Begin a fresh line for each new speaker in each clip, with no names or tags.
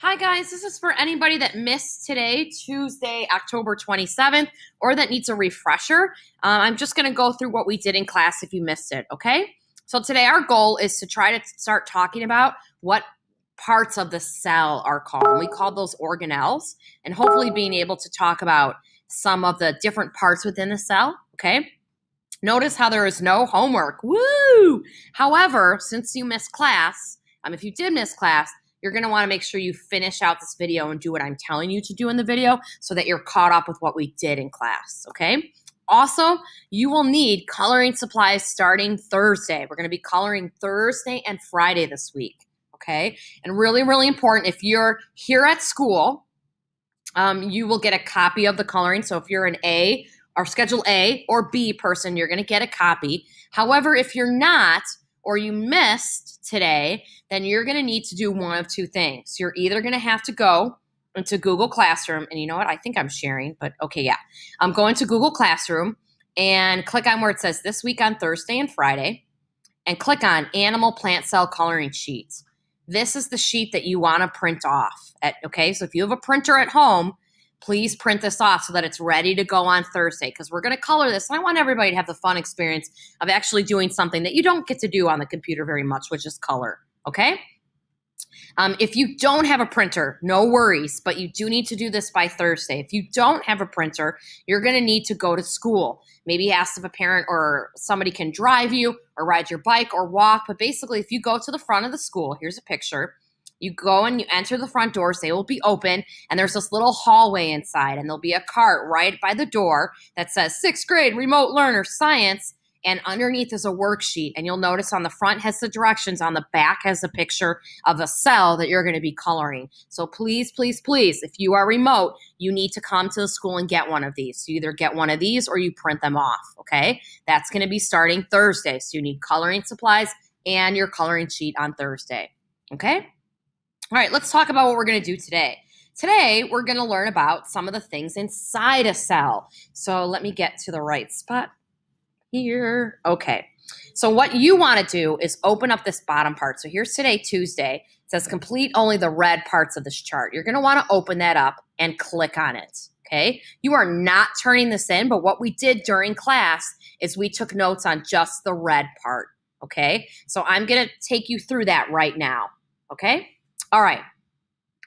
Hi guys, this is for anybody that missed today, Tuesday, October 27th, or that needs a refresher. I'm just going to go through what we did in class if you missed it, okay? So today our goal is to try to start talking about what parts of the cell are called. We call those organelles, and hopefully being able to talk about some of the different parts within the cell, okay? Notice how there is no homework. Woo! However, since you missed class, if you did miss class, you're going to want to make sure you finish out this video and do what I'm telling you to do in the video so that you're caught up with what we did in class, okay? Also, you will need coloring supplies starting Thursday. We're going to be coloring Thursday and Friday this week, okay? And really, really important, if you're here at school, you will get a copy of the coloring. So if you're an A or Schedule A or B person, you're going to get a copy. However, if you're not, or you missed today, then you're going to need to do one of two things. You're either going to have to go into Google Classroom, and you know what? I think I'm sharing, but okay, yeah. I'm going to Google Classroom and click on where it says this week on Thursday and Friday, and click on Animal Plant Cell Coloring Sheets. This is the sheet that you want to print off. Okay, so if you have a printer at home, please print this off so that it's ready to go on Thursday because we're going to color this. And I want everybody to have the fun experience of actually doing something that you don't get to do on the computer very much, which is color, okay? If you don't have a printer, no worries, but you do need to do this by Thursday. If you don't have a printer, you're going to need to go to school. Maybe ask if a parent or somebody can drive you or ride your bike or walk. But basically, if you go to the front of the school, here's a picture. You go and you enter the front doors, they will be open, and there's this little hallway inside, and there'll be a cart right by the door that says 6th grade remote learner science, and underneath is a worksheet, and you'll notice on the front has the directions, on the back has a picture of a cell that you're going to be coloring. So please, please, please, if you are remote, you need to come to the school and get one of these. You either get one of these or you print them off, okay? That's going to be starting Thursday, so you need coloring supplies and your coloring sheet on Thursday, okay? All right, let's talk about what we're going to do today. Today, we're going to learn about some of the things inside a cell. So let me get to the right spot here. Okay, so what you want to do is open up this bottom part. So here's today, Tuesday. It says complete only the red parts of this chart. You're going to want to open that up and click on it, okay? You are not turning this in, but what we did during class is we took notes on just the red part, okay? So I'm going to take you through that right now, okay? All right,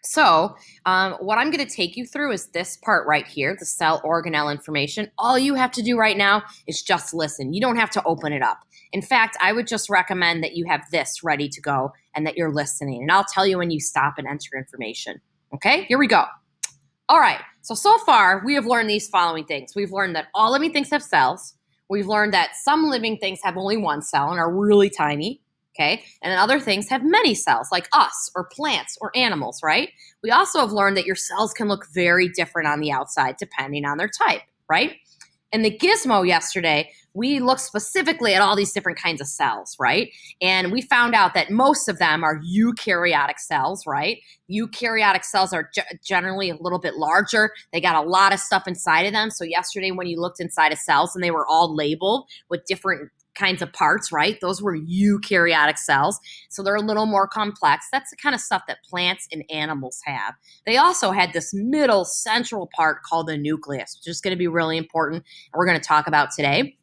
so what I'm going to take you through is this part right here, the cell organelle information. All you have to do right now is just listen. You don't have to open it up. In fact, I would just recommend that you have this ready to go and that you're listening. And I'll tell you when you stop and enter information. Okay, here we go. All right, so far we have learned these following things. We've learned that all living things have cells. We've learned that some living things have only one cell and are really tiny. Okay, and then other things have many cells, like us, or plants, or animals, right? We also have learned that your cells can look very different on the outside depending on their type, right? In the gizmo yesterday, we looked specifically at all these different kinds of cells, right? And we found out that most of them are eukaryotic cells, right? Eukaryotic cells are generally a little bit larger. They got a lot of stuff inside of them. So yesterday when you looked inside of cells and they were all labeled with different kinds of parts, right? Those were eukaryotic cells. So they're a little more complex. That's the kind of stuff that plants and animals have. They also had this middle central part called the nucleus, which is going to be really important and we're going to talk about today.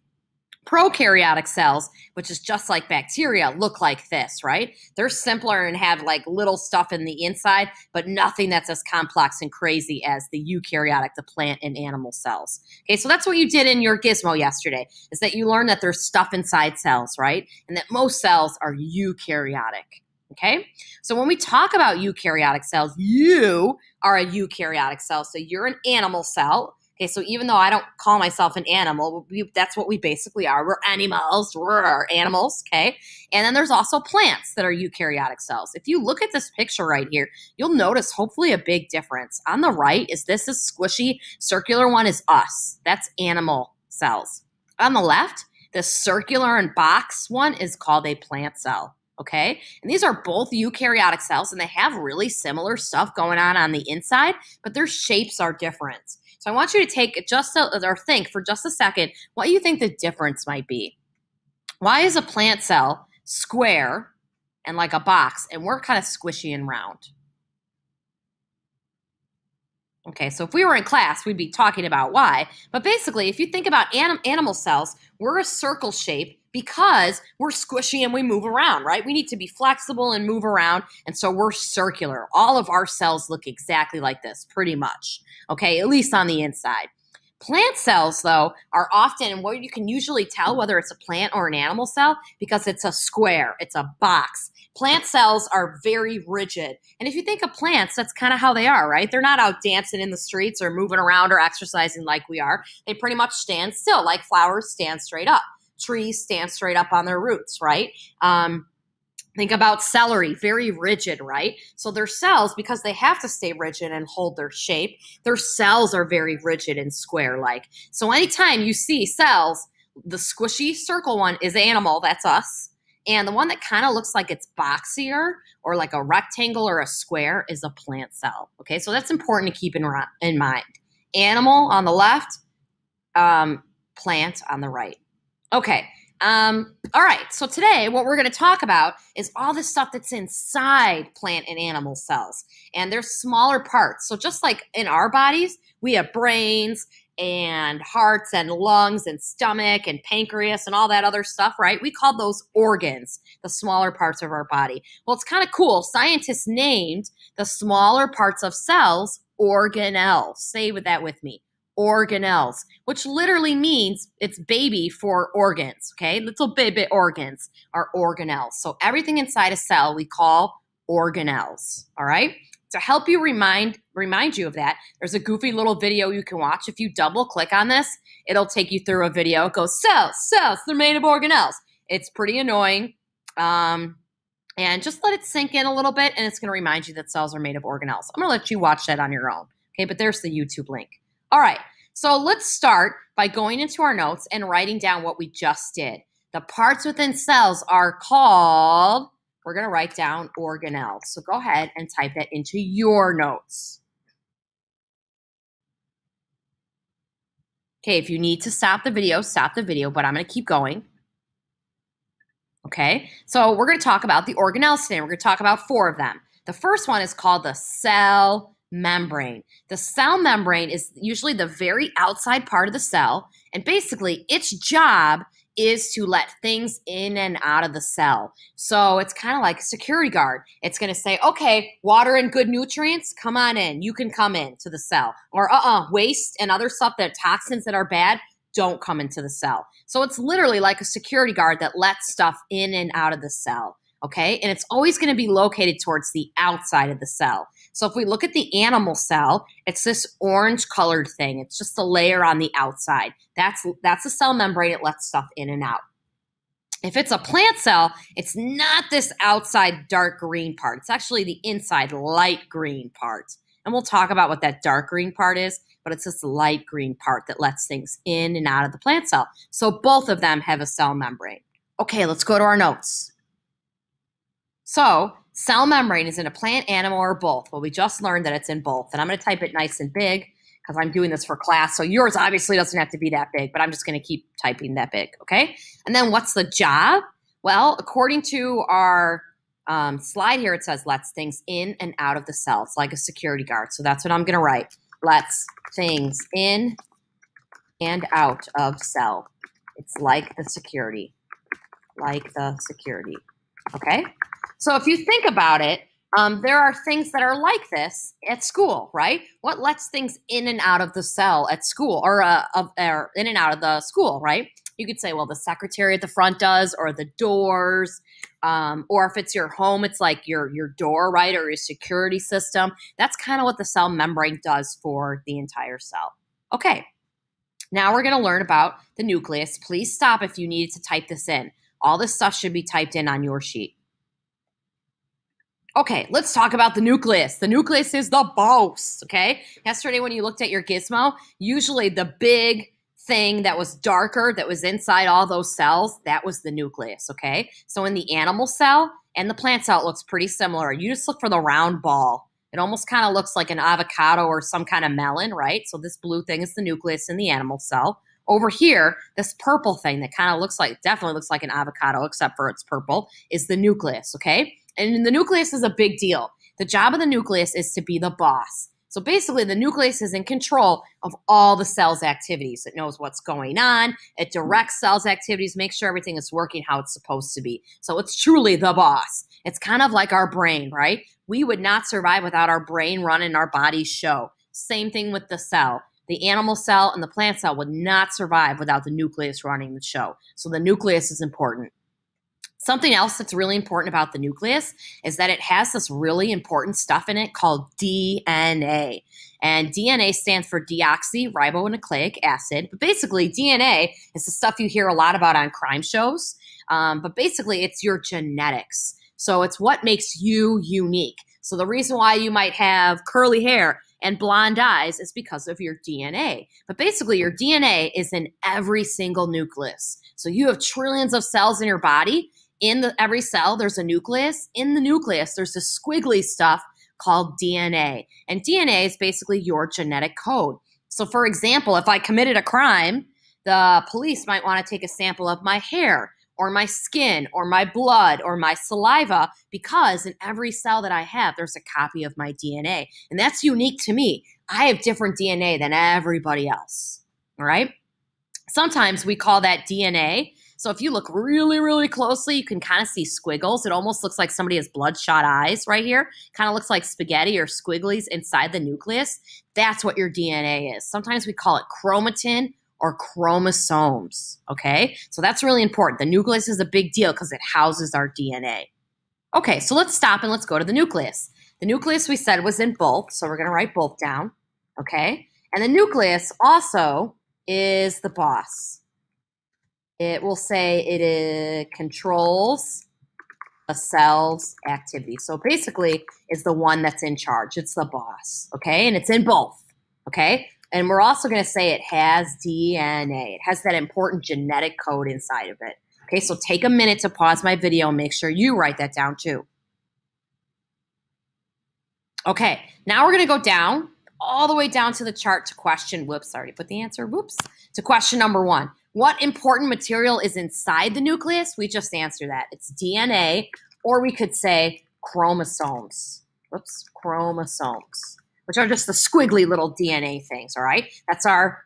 Prokaryotic cells, which is just like bacteria, look like this, right? They're simpler and have like little stuff in the inside, but nothing that's as complex and crazy as the eukaryotic, the plant and animal cells. Okay, so that's what you did in your gizmo yesterday, is that you learned that there's stuff inside cells, right? And that most cells are eukaryotic. Okay, so when we talk about eukaryotic cells, you are a eukaryotic cell. So you're an animal cell. Okay, so even though I don't call myself an animal, that's what we basically are. We're animals. We're animals, okay? And then there's also plants that are eukaryotic cells. If you look at this picture right here, you'll notice hopefully a big difference. On the right is this is squishy. Circular one is us. That's animal cells. On the left, the circular and box one is called a plant cell. Okay, and these are both eukaryotic cells, and they have really similar stuff going on the inside, but their shapes are different. So I want you to think for just a second what you think the difference might be. Why is a plant cell square and like a box, and we're kind of squishy and round? Okay, so if we were in class, we'd be talking about why. But basically, if you think about animal cells, we're a circle shape because we're squishy and we move around, right? We need to be flexible and move around, and so we're circular. All of our cells look exactly like this, pretty much, okay, at least on the inside. Plant cells, though, are often what you can usually tell whether it's a plant or an animal cell because it's a square, it's a box. Plant cells are very rigid. And if you think of plants, that's kind of how they are, right? They're not out dancing in the streets or moving around or exercising like we are. They pretty much stand still, like flowers stand straight up. Trees stand straight up on their roots, right? Think about celery, very rigid, right? So their cells, because they have to stay rigid and hold their shape, their cells are very rigid and square-like. So anytime you see cells, the squishy circle one is animal, that's us. And the one that kind of looks like it's boxier or like a rectangle or a square is a plant cell. Okay, so that's important to keep in mind. Animal on the left, plant on the right. Okay. All right. So today, what we're going to talk about is all the stuff that's inside plant and animal cells. And they're smaller parts. So just like in our bodies, we have brains and hearts and lungs and stomach and pancreas and all that other stuff, right? We call those organs, the smaller parts of our body. Well, it's kind of cool. Scientists named the smaller parts of cells organelles. Say that with me. Organelles, which literally means it's baby for organs, okay? Little baby organs are organelles. So everything inside a cell we call organelles, all right? To help you remind you of that, there's a goofy little video you can watch. If you double click on this, it'll take you through a video. It goes, cells, they're made of organelles. It's pretty annoying. And just let it sink in a little bit, and it's going to remind you that cells are made of organelles. I'm going to let you watch that on your own, okay? But there's the YouTube link. All right, so let's start by going into our notes and writing down what we just did. The parts within cells are called, we're going to write down organelles. So go ahead and type that into your notes. Okay, if you need to stop the video, but I'm going to keep going. Okay, so we're going to talk about the organelles today. We're going to talk about 4 of them. The first one is called the cell membrane. The cell membrane is usually the very outside part of the cell, and basically its job is to let things in and out of the cell. So it's kind of like a security guard. It's going to say, okay, water and good nutrients, come on in. You can come into the cell. Or waste and other stuff, that toxins that are bad, don't come into the cell. So it's literally like a security guard that lets stuff in and out of the cell. Okay, and it's always going to be located towards the outside of the cell. So if we look at the animal cell, it's this orange colored thing. It's just a layer on the outside. That's the cell membrane. It lets stuff in and out. If it's a plant cell, it's not this outside dark green part. It's actually the inside light green part. And we'll talk about what that dark green part is, but it's this light green part that lets things in and out of the plant cell. So both of them have a cell membrane. Okay, let's go to our notes. So, cell membrane is in a plant, animal, or both. Well, we just learned that it's in both. And I'm going to type it nice and big because I'm doing this for class. So yours obviously doesn't have to be that big, but I'm just going to keep typing that big, okay? And then what's the job? Well, according to our slide here, it says lets things in and out of the cell. It's like a security guard. So that's what I'm going to write. Lets things in and out of cell. It's like the security. Okay? So if you think about it, there are things that are like this at school, right? What lets things in and out of the cell at school, or in and out of the school, right? You could say, well, the secretary at the front does, or the doors, or if it's your home, it's like your door, right, or your security system. That's kind of what the cell membrane does for the entire cell. Okay, now we're going to learn about the nucleus. Please stop if you needed to type this in. All this stuff should be typed in on your sheet. Okay, let's talk about the nucleus. The nucleus is the boss, okay? Yesterday when you looked at your gizmo, usually the big thing that was darker that was inside all those cells, that was the nucleus, okay? So in the animal cell and the plant cell, it looks pretty similar. You just look for the round ball. It almost kind of looks like an avocado or some kind of melon, right? So this blue thing is the nucleus in the animal cell. Over here, this purple thing that kind of definitely looks like an avocado, except for it's purple, is the nucleus, okay? And the nucleus is a big deal. The job of the nucleus is to be the boss. So basically, the nucleus is in control of all the cell's activities. It knows what's going on. It directs cell's activities, makes sure everything is working how it's supposed to be. So it's truly the boss. It's kind of like our brain, right? We would not survive without our brain running our body's show. Same thing with the cell. The animal cell and the plant cell would not survive without the nucleus running the show. So the nucleus is important. Something else that's really important about the nucleus is that it has this really important stuff in it called DNA. And DNA stands for deoxyribonucleic acid. But basically, DNA is the stuff you hear a lot about on crime shows. But basically, it's your genetics. So it's what makes you unique. So the reason why you might have curly hair and blonde eyes is because of your DNA. But basically, your DNA is in every single nucleus. So you have trillions of cells in your body. In every cell, there's a nucleus. In the nucleus, there's this squiggly stuff called DNA. And DNA is basically your genetic code. So for example, if I committed a crime, the police might want to take a sample of my hair or my skin or my blood or my saliva, because in every cell that I have, there's a copy of my DNA. And that's unique to me. I have different DNA than everybody else. All right? Sometimes we call that DNA. So if you look really, really closely, you can kind of see squiggles. It almost looks like somebody has bloodshot eyes right here. Kind of looks like spaghetti or squigglies inside the nucleus. That's what your DNA is. Sometimes we call it chromatin or chromosomes, okay? So that's really important. The nucleus is a big deal because it houses our DNA. Okay, so let's stop and let's go to the nucleus. The nucleus we said was in both, so we're going to write both down, okay? And the nucleus also is the boss. It will say it controls a cell's activity. So basically, it's the one that's in charge. It's the boss, okay? And it's in both, okay? And we're also going to say it has DNA. It has that important genetic code inside of it. Okay, so take a minute to pause my video and make sure you write that down too. Okay, now we're going to go down, all the way down to the chart to question, whoops, I already put the answer, whoops, to question number 1. What important material is inside the nucleus? We just answered that. It's DNA, or we could say chromosomes. Whoops, chromosomes, which are just the squiggly little DNA things, all right? That's our,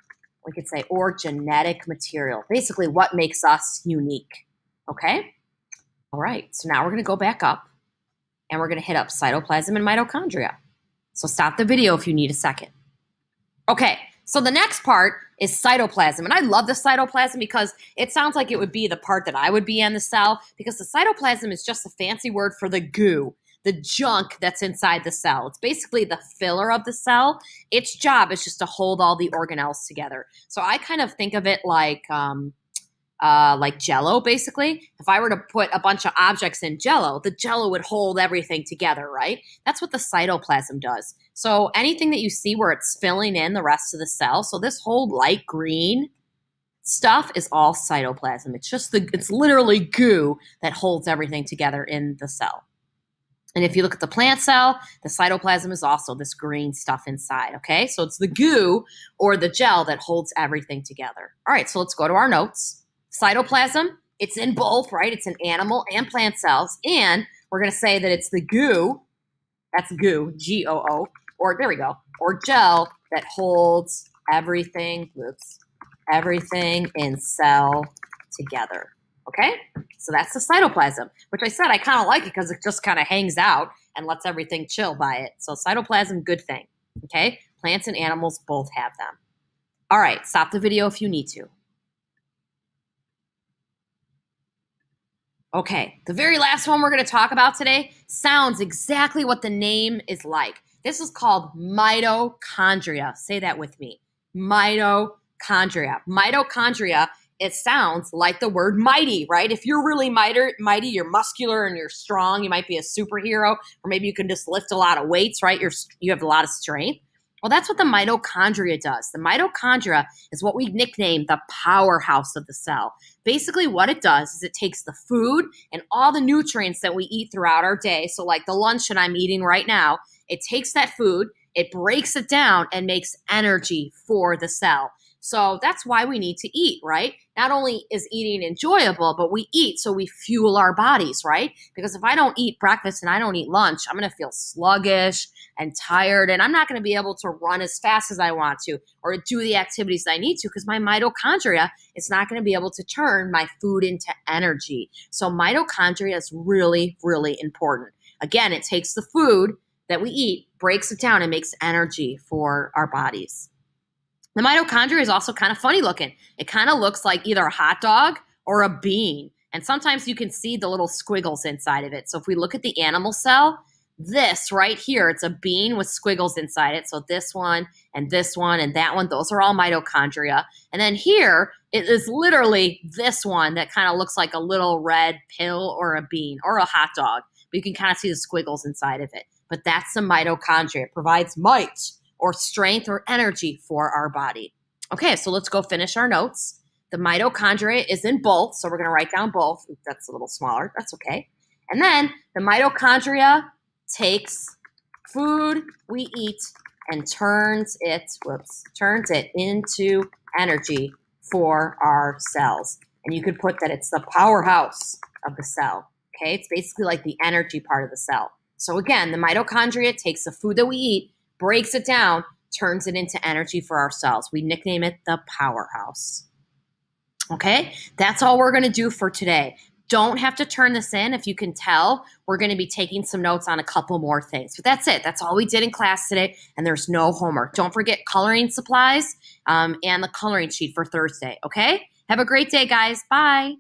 we could say, or genetic material. Basically, what makes us unique, okay? All right, so now we're going to go back up, and we're going to hit up cytoplasm and mitochondria. So stop the video if you need a second. Okay, so the next part is cytoplasm. And I love the cytoplasm because it sounds like it would be the part that I would be in the cell, because the cytoplasm is just a fancy word for the goo, the junk that's inside the cell. It's basically the filler of the cell. Its job is just to hold all the organelles together. So I kind of think of it like Jell-O, basically. If I were to put a bunch of objects in Jell-O, the Jell-O would hold everything together, right? That's what the cytoplasm does. So anything that you see where it's filling in the rest of the cell, so this whole light green stuff is all cytoplasm. It's just it's literally goo that holds everything together in the cell. And if you look at the plant cell, the cytoplasm is also this green stuff inside, okay? So it's the goo or the gel that holds everything together. All right, so let's go to our notes. Cytoplasm, it's in both, right? It's in animal and plant cells. And we're going to say that it's the goo, that's goo, G-O-O, or there we go, or gel that holds everything, everything in cell together, okay? So that's the cytoplasm, which I said I kind of like it because it just kind of hangs out and lets everything chill by it. So cytoplasm, good thing, okay? Plants and animals both have them. All right, stop the video if you need to. Okay, the very last one we're going to talk about today sounds exactly what the name is like. This is called mitochondria. Say that with me. Mitochondria. Mitochondria, it sounds like the word mighty, right? If you're really mighty, you're muscular and you're strong, you might be a superhero, or maybe you can just lift a lot of weights, right? You have a lot of strength. Well, that's what the mitochondria does. The mitochondria is what we nickname the powerhouse of the cell. Basically, what it does is it takes the food and all the nutrients that we eat throughout our day, so like the lunch that I'm eating right now, it takes that food, it breaks it down, and makes energy for the cell. So that's why we need to eat, right? not only is eating enjoyable, but we eat so we fuel our bodies, right? Because if I don't eat breakfast and I don't eat lunch, I'm going to feel sluggish and tired, and I'm not going to be able to run as fast as I want to or do the activities I need to because my mitochondria is not going to be able to turn my food into energy. So mitochondria is really, really important. Again, it takes the food that we eat, breaks it down, and makes energy for our bodies. The mitochondria is also kind of funny looking. It kind of looks like either a hot dog or a bean. And sometimes you can see the little squiggles inside of it. So if we look at the animal cell, this right here, it's a bean with squiggles inside it. So this one and that one, those are all mitochondria. And then here, it is literally this one that kind of looks like a little red pill or a bean or a hot dog. But you can kind of see the squiggles inside of it. But that's the mitochondria. It provides might or strength or energy for our body. Okay, so let's go finish our notes. The mitochondria is in both, so we're going to write down both. Ooh, that's a little smaller. That's okay. And then the mitochondria takes food we eat and turns it into energy for our cells. And you could put that it's the powerhouse of the cell. Okay, it's basically like the energy part of the cell. So again, the mitochondria takes the food that we eat, breaks it down, turns it into energy for our cells. We nickname it the powerhouse. Okay, that's all we're going to do for today. Don't have to turn this in. If you can tell, we're going to be taking some notes on a couple more things. But that's it. That's all we did in class today, and there's no homework. Don't forget coloring supplies and the coloring sheet for Thursday, okay? Have a great day, guys. Bye.